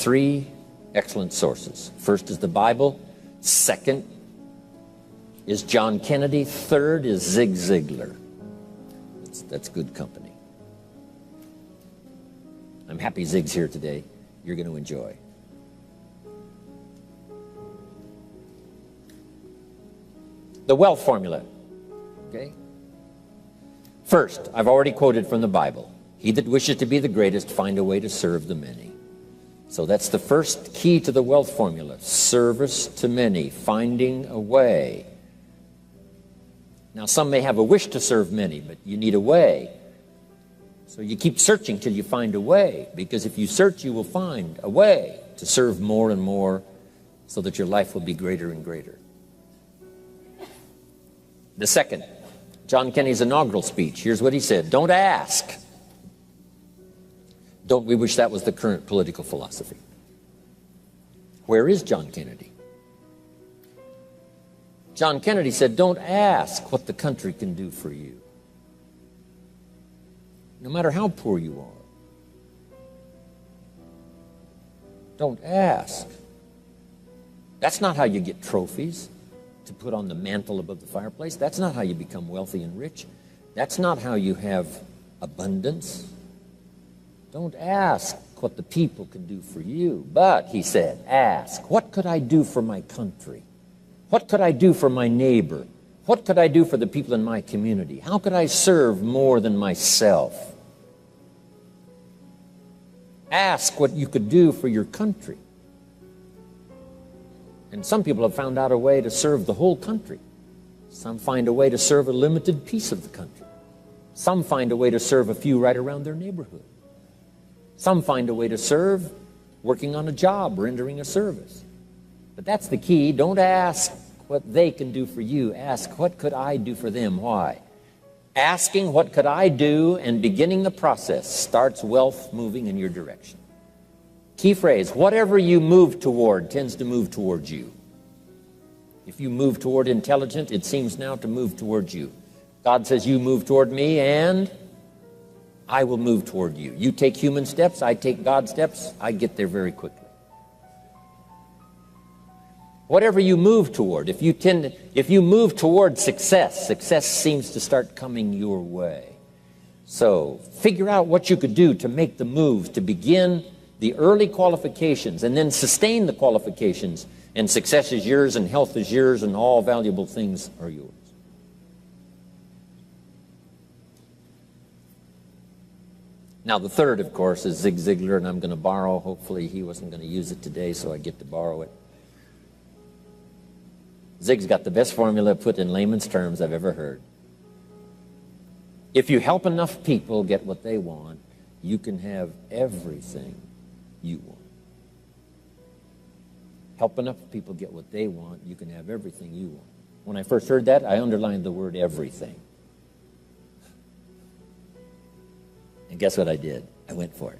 three excellent sources. First is the Bible. Second is John Kennedy. Third is Zig Ziglar. That's good company. I'm happy Zig's here today. You're going to enjoy. The wealth formula. Okay? First, I've already quoted from the Bible. He that wishes to be the greatest, find a way to serve the many. So that's the first key to the wealth formula. Service to many, finding a way. Now, some may have a wish to serve many, but you need a way. So you keep searching till you find a way, because if you search, you will find a way to serve more and more so that your life will be greater and greater. The second, John Kennedy's inaugural speech. Here's what he said. Don't ask. Don't we wish that was the current political philosophy? Where is John Kennedy? John Kennedy said, don't ask what the country can do for you. No matter how poor you are. Don't ask. That's not how you get trophies to put on the mantle above the fireplace. That's not how you become wealthy and rich. That's not how you have abundance. Don't ask what the people can do for you. But, he said, ask, what could I do for my country? What could I do for my neighbor? What could I do for the people in my community? How could I serve more than myself? Ask what you could do for your country. And some people have found out a way to serve the whole country. Some find a way to serve a limited piece of the country. Some find a way to serve a few right around their neighborhood. Some find a way to serve working on a job, rendering a service. But that's the key. Don't ask what they can do for you. Ask, what could I do for them? Why? Asking, what could I do, and beginning the process starts wealth moving in your direction. Key phrase, whatever you move toward tends to move towards you. If you move toward intelligent, it seems now to move towards you. God says, you move toward me, and I will move toward you. You take human steps, I take God steps, I get there very quickly. Whatever you move toward, if you move toward success, success seems to start coming your way. So figure out what you could do to make the move, to begin the early qualifications, and then sustain the qualifications, and success is yours, and health is yours, and all valuable things are yours. Now, the third, of course, is Zig Ziglar, and I'm going to borrow. Hopefully, he wasn't going to use it today, so I get to borrow it. Zig's got the best formula put in layman's terms I've ever heard. If you help enough people get what they want, you can have everything you want. Help enough people get what they want, you can have everything you want. When I first heard that, I underlined the word everything. And guess what I did? I went for it.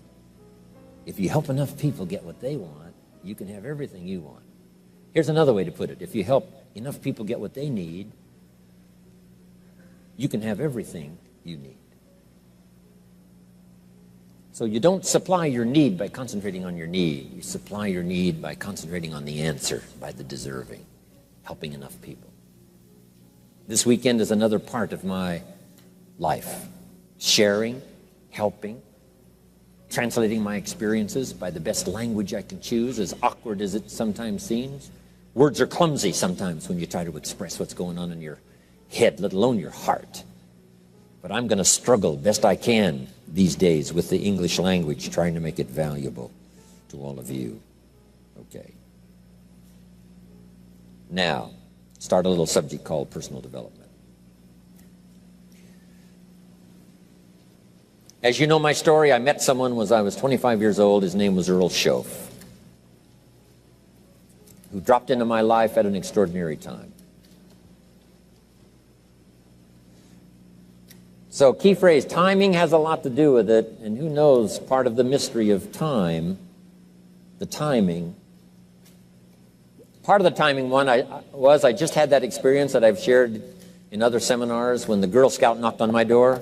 If you help enough people get what they want, you can have everything you want. Here's another way to put it. If you help enough people get what they need, you can have everything you need. So you don't supply your need by concentrating on your need. You supply your need by concentrating on the answer, by the deserving, helping enough people. This weekend is another part of my life. Sharing, helping, translating my experiences by the best language I can choose, as awkward as it sometimes seems. Words are clumsy sometimes when you try to express what's going on in your head, let alone your heart. But I'm going to struggle best I can these days with the English language, trying to make it valuable to all of you. Okay. Now, start a little subject called personal development. As you know my story, I met someone when I was 25 years old. His name was Earl Shoaff, who dropped into my life at an extraordinary time. So, key phrase, timing has a lot to do with it, and who knows, part of the mystery of time, the timing. Part of the timing one I just had that experience that I've shared in other seminars when the Girl Scout knocked on my door.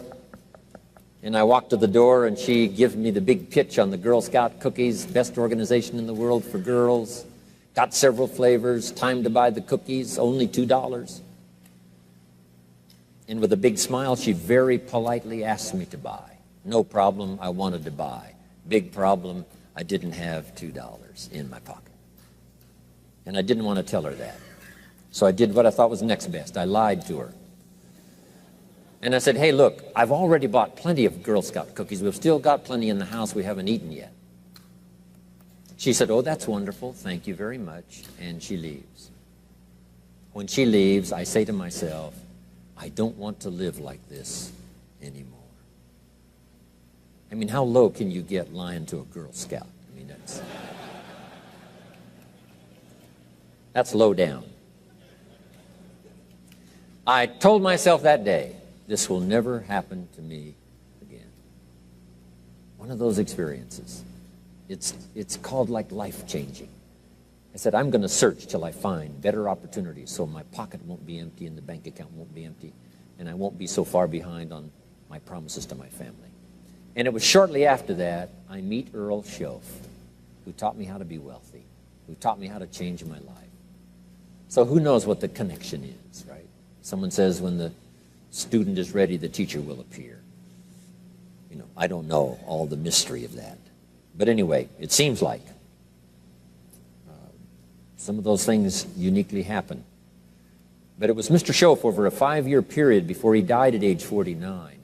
And I walked to the door, and she gives me the big pitch on the Girl Scout cookies, best organization in the world for girls. Got several flavors, time to buy the cookies, only $2. And with a big smile, she very politely asked me to buy. No problem, I wanted to buy. Big problem, I didn't have $2 in my pocket. And I didn't want to tell her that. So I did what I thought was next best. I lied to her. And I said, hey, look, I've already bought plenty of Girl Scout cookies. We've still got plenty in the house we haven't eaten yet. She said, oh, that's wonderful. Thank you very much. And she leaves. When she leaves, I say to myself, I don't want to live like this anymore. I mean, how low can you get lying to a Girl Scout? I mean, that's low down. I told myself that day, this will never happen to me again. One of those experiences. It's called like life-changing. I said, I'm going to search till I find better opportunities so my pocket won't be empty and the bank account won't be empty and I won't be so far behind on my promises to my family. And it was shortly after that I meet Earl Shoaff, who taught me how to be wealthy, who taught me how to change my life. So who knows what the connection is, right? Someone says when the student is ready, the teacher will appear. You know, I don't know all the mystery of that. But anyway, it seems like some of those things uniquely happen. But it was Mr. Shoaff over a 5-year period before he died at age 49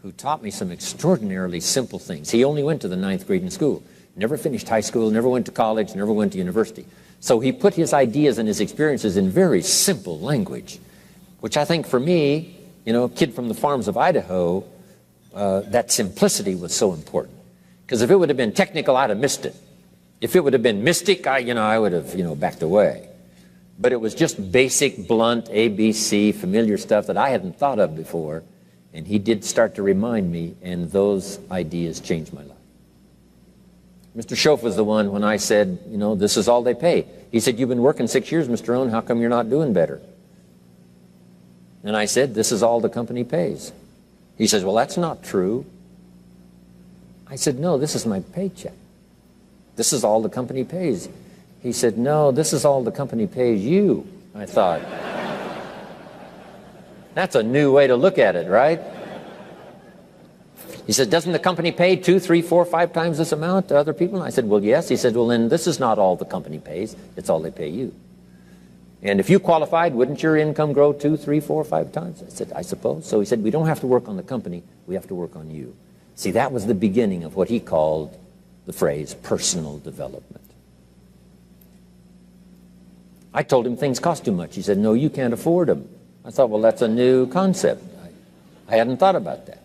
who taught me some extraordinarily simple things. He only went to the 9th grade in school, never finished high school, never went to college, never went to university. So he put his ideas and his experiences in very simple language, which I think for me, you know, a kid from the farms of Idaho, that simplicity was so important. Because if it would have been technical, I'd have missed it. If it would have been mystic, I would have, backed away. But it was just basic, blunt, ABC, familiar stuff that I hadn't thought of before. And he did start to remind me, and those ideas changed my life. Mr. Shoaff was the one when I said, this is all they pay. He said, you've been working 6 years, Mr. Rohn, how come you're not doing better? And I said, this is all the company pays. He says, well, that's not true. I said, no, this is my paycheck. This is all the company pays. He said, no, this is all the company pays you. I thought, that's a new way to look at it, right? He said, doesn't the company pay 2, 3, 4, 5 times this amount to other people? And I said, well, yes. He said, well, then this is not all the company pays. It's all they pay you. And if you qualified, wouldn't your income grow 2, 3, 4, 5 times? I said, I suppose. So he said, we don't have to work on the company. We have to work on you. See, that was the beginning of what he called the phrase personal development. I told him things cost too much. He said, no, you can't afford them. I thought, well, that's a new concept. I hadn't thought about that.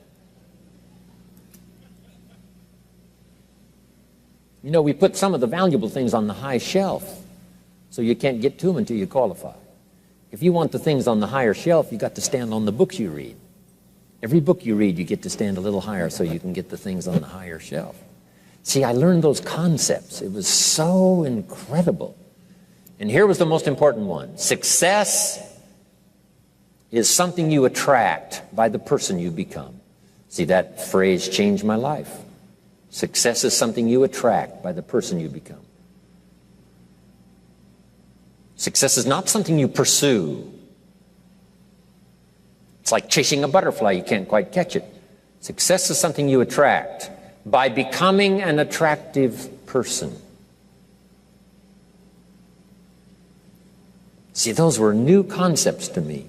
We put some of the valuable things on the high shelf, so you can't get to them until you qualify. If you want the things on the higher shelf, you got to stand on the books you read. Every book you read, you get to stand a little higher so you can get the things on the higher shelf. See, I learned those concepts. It was so incredible. And here was the most important one. Success is something you attract by the person you become. See, that phrase changed my life. Success is something you attract by the person you become. Success is not something you pursue. It's like chasing a butterfly. You can't quite catch it. Success is something you attract by becoming an attractive person. See, those were new concepts to me.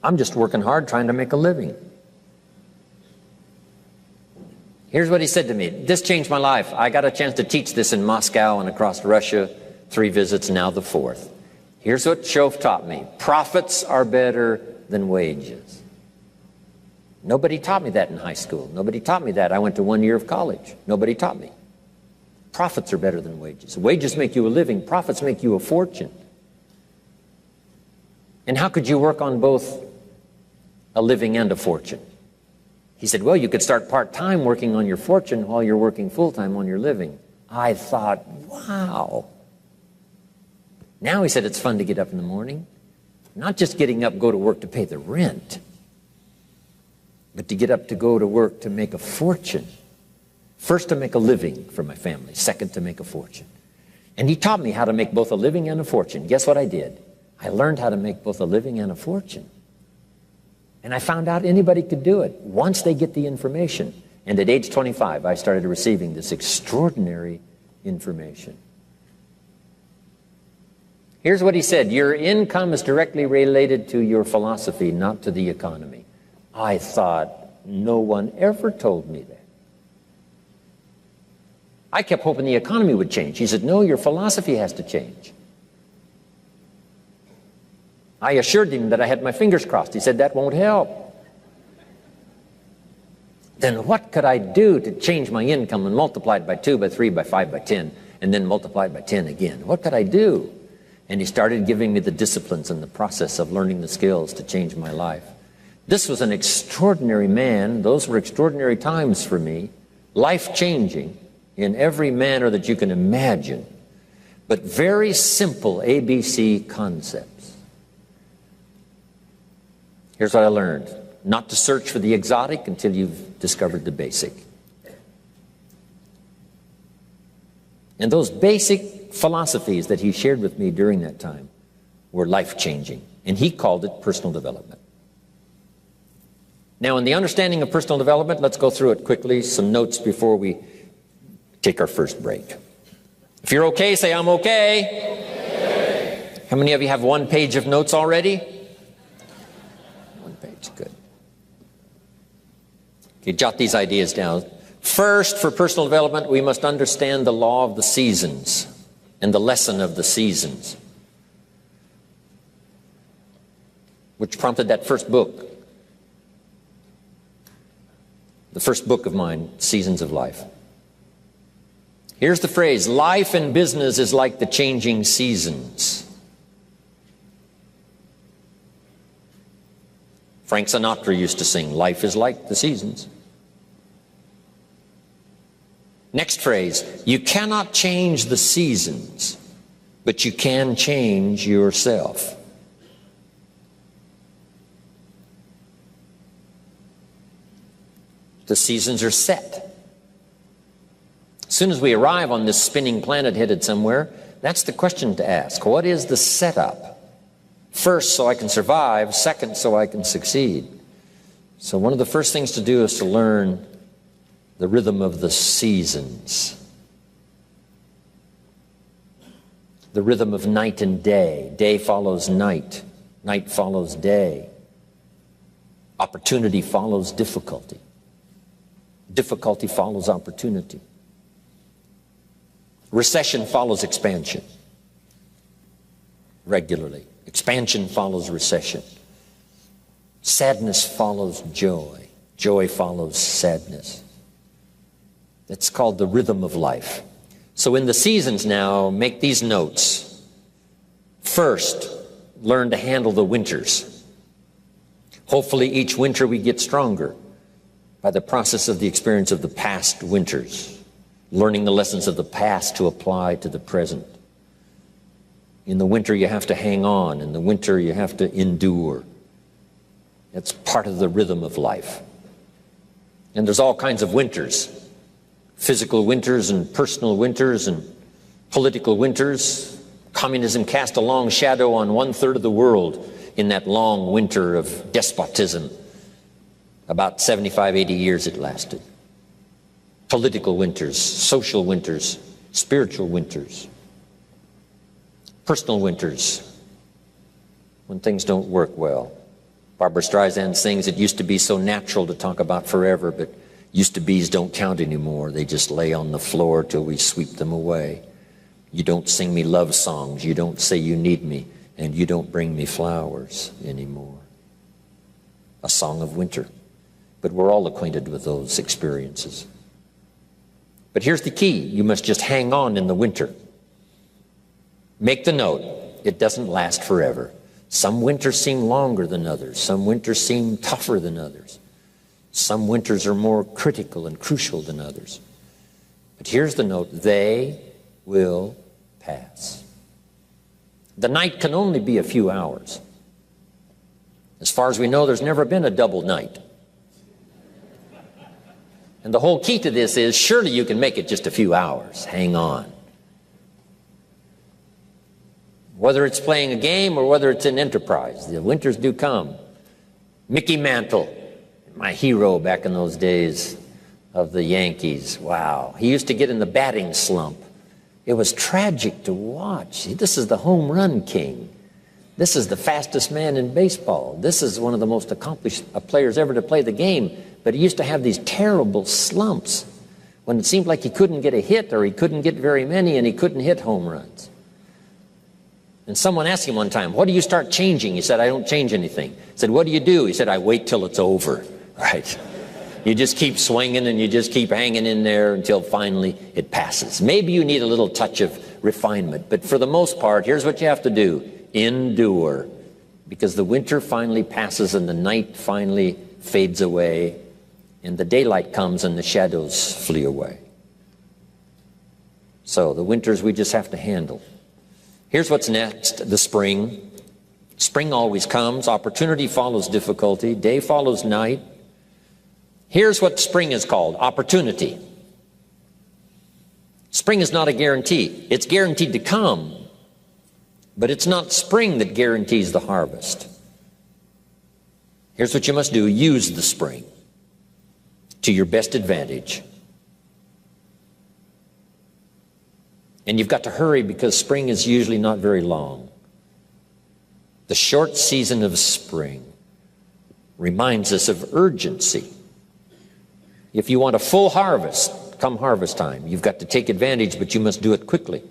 I'm just working hard trying to make a living. Here's what he said to me. This changed my life. I got a chance to teach this in Moscow and across Russia. 3 visits, now the 4th. Here's what Shoaff taught me. Profits are better than wages. Nobody taught me that in high school. Nobody taught me that. I went to 1 year of college. Nobody taught me. Profits are better than wages. Wages make you a living. Profits make you a fortune. And how could you work on both a living and a fortune? He said, well, you could start part-time working on your fortune while you're working full-time on your living. I thought, wow. Now, he said, it's fun to get up in the morning. Not just getting up, go to work to pay the rent. but to get up to go to work to make a fortune. First, to make a living for my family. Second, to make a fortune. And he taught me how to make both a living and a fortune. Guess what I did? I learned how to make both a living and a fortune. And I found out anybody could do it once they get the information. And at age 25, I started receiving this extraordinary information. Here's what he said: your income is directly related to your philosophy, not to the economy. I thought, no one ever told me that. I kept hoping the economy would change. He said, no, your philosophy has to change. I assured him that I had my fingers crossed. He said, that won't help. Then what could I do to change my income and multiply it by 2, by 3, by 5, by 10, and then multiply it by 10 again? What could I do? And he started giving me the disciplines and the process of learning the skills to change my life. This was an extraordinary man. Those were extraordinary times for me, life-changing in every manner that you can imagine, but very simple ABC concepts. Here's what I learned: not to search for the exotic until you've discovered the basic. And those basic philosophies that he shared with me during that time were life-changing, and he called it personal development. Now, in the understanding of personal development, let's go through it quickly, some notes before we take our first break. If you're okay, say, I'm okay. Okay. How many of you have one page of notes already? One page, good. Okay, jot these ideas down. First, for personal development, we must understand the law of the seasons and the lesson of the seasons, which prompted that first book, the first book of mine, Seasons of Life. Here's the phrase: life in business is like the changing seasons. Frank Sinatra used to sing, life is like the seasons. Next phrase: you cannot change the seasons, but you can change yourself. The seasons are set. As soon as we arrive on this spinning planet headed somewhere, that's the question to ask. What is the setup? First, so I can survive. Second, so I can succeed. So one of the first things to do is to learn the rhythm of the seasons. The rhythm of night and day. Day follows night. Night follows day. Opportunity follows difficulty. Difficulty follows opportunity. Recession follows expansion regularly. Expansion follows recession. Sadness follows joy. Joy follows sadness. That's called the rhythm of life. So in the seasons now, make these notes. First, learn to handle the winters. Hopefully each winter we get stronger by the process of the experience of the past winters. Learning the lessons of the past to apply to the present. In the winter you have to hang on. In the winter you have to endure. It's part of the rhythm of life. And there's all kinds of winters. Physical winters and personal winters and political winters. Communism cast a long shadow on 1/3 of the world in that long winter of despotism. About 75, 80 years it lasted. Political winters, social winters, spiritual winters, personal winters, when things don't work well. Barbra Streisand sings, it used to be so natural to talk about forever, but used to be's don't count anymore. They just lay on the floor till we sweep them away. You don't sing me love songs, you don't say you need me, and you don't bring me flowers anymore. A song of winter. But we're all acquainted with those experiences. But here's the key. You must just hang on in the winter. Make the note. It doesn't last forever. Some winters seem longer than others. Some winters seem tougher than others. Some winters are more critical and crucial than others. But here's the note. They will pass. The night can only be a few hours. As far as we know, there's never been a double night. And the whole key to this is, surely you can make it just a few hours. Hang on. Whether it's playing a game or whether it's an enterprise, the winters do come. Mickey Mantle, my hero back in those days of the Yankees. Wow. He used to get in the batting slump. It was tragic to watch. This is the home run king. This is the fastest man in baseball. This is one of the most accomplished players ever to play the game. But he used to have these terrible slumps when it seemed like he couldn't get a hit, or he couldn't get very many, and he couldn't hit home runs. And someone asked him one time, what do you start changing? He said, I don't change anything. He said, what do you do? He said, I wait till it's over. Right? You just keep swinging and you just keep hanging in there until finally it passes. Maybe you need a little touch of refinement, but for the most part, here's what you have to do. Endure. Because the winter finally passes and the night finally fades away and the daylight comes and the shadows flee away. So the winters we just have to handle. Here's what's next, the spring. Spring always comes. Opportunity follows difficulty. Day follows night. Here's what spring is called, opportunity. Spring is not a guarantee. It's guaranteed to come, but it's not spring that guarantees the harvest. Here's what you must do. Use the spring to your best advantage. And you've got to hurry because spring is usually not very long. The short season of spring reminds us of urgency. If you want a full harvest, come harvest time, you've got to take advantage, but you must do it quickly.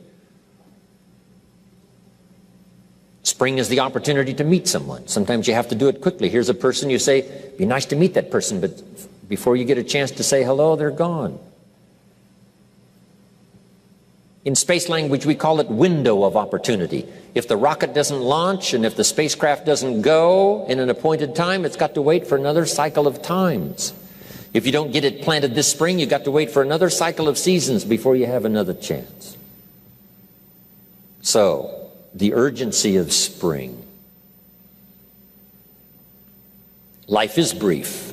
Spring is the opportunity to meet someone. Sometimes you have to do it quickly. Here's a person, you say, be nice to meet that person, but before you get a chance to say hello, they're gone. In space language, we call it window of opportunity. If the rocket doesn't launch and if the spacecraft doesn't go in an appointed time, it's got to wait for another cycle of times. If you don't get it planted this spring, you've got to wait for another cycle of seasons before you have another chance. So, the urgency of spring. Life is brief,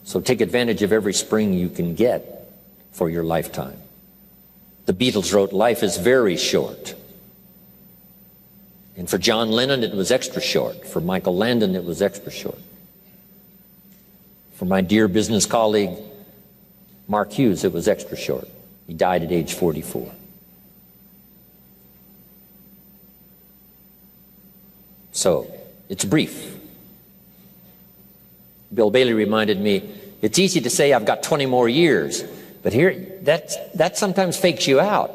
so take advantage of every spring you can get for your lifetime. The Beatles wrote, life is very short. And for John Lennon, it was extra short. For Michael Landon, it was extra short. For my dear business colleague, Mark Hughes, it was extra short. He died at age 44. So, it's brief. Bill Bailey reminded me, it's easy to say I've got 20 more years, but here, that sometimes fakes you out,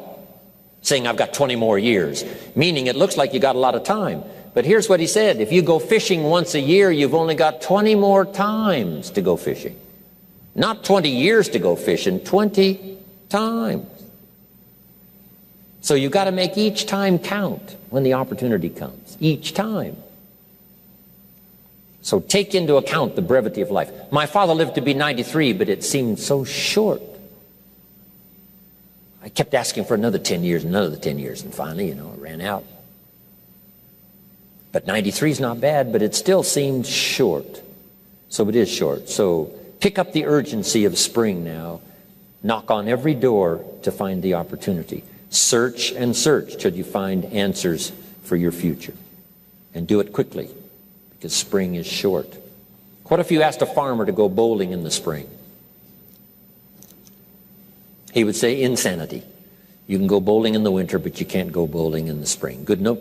saying I've got 20 more years, meaning it looks like you got a lot of time. But here's what he said, if you go fishing once a year, you've only got 20 more times to go fishing. Not 20 years to go fishing, 20 times. So you've got to make each time count when the opportunity comes, each time. So take into account the brevity of life. My father lived to be 93, but it seemed so short. I kept asking for another 10 years, another 10 years, and finally, it ran out. But 93 is not bad, but it still seemed short. So it is short. So pick up the urgency of spring now. Knock on every door to find the opportunity. Search and search till you find answers for your future. And do it quickly, because spring is short. What if you asked a farmer to go bowling in the spring? He would say insanity. You can go bowling in the winter, but you can't go bowling in the spring. Good note.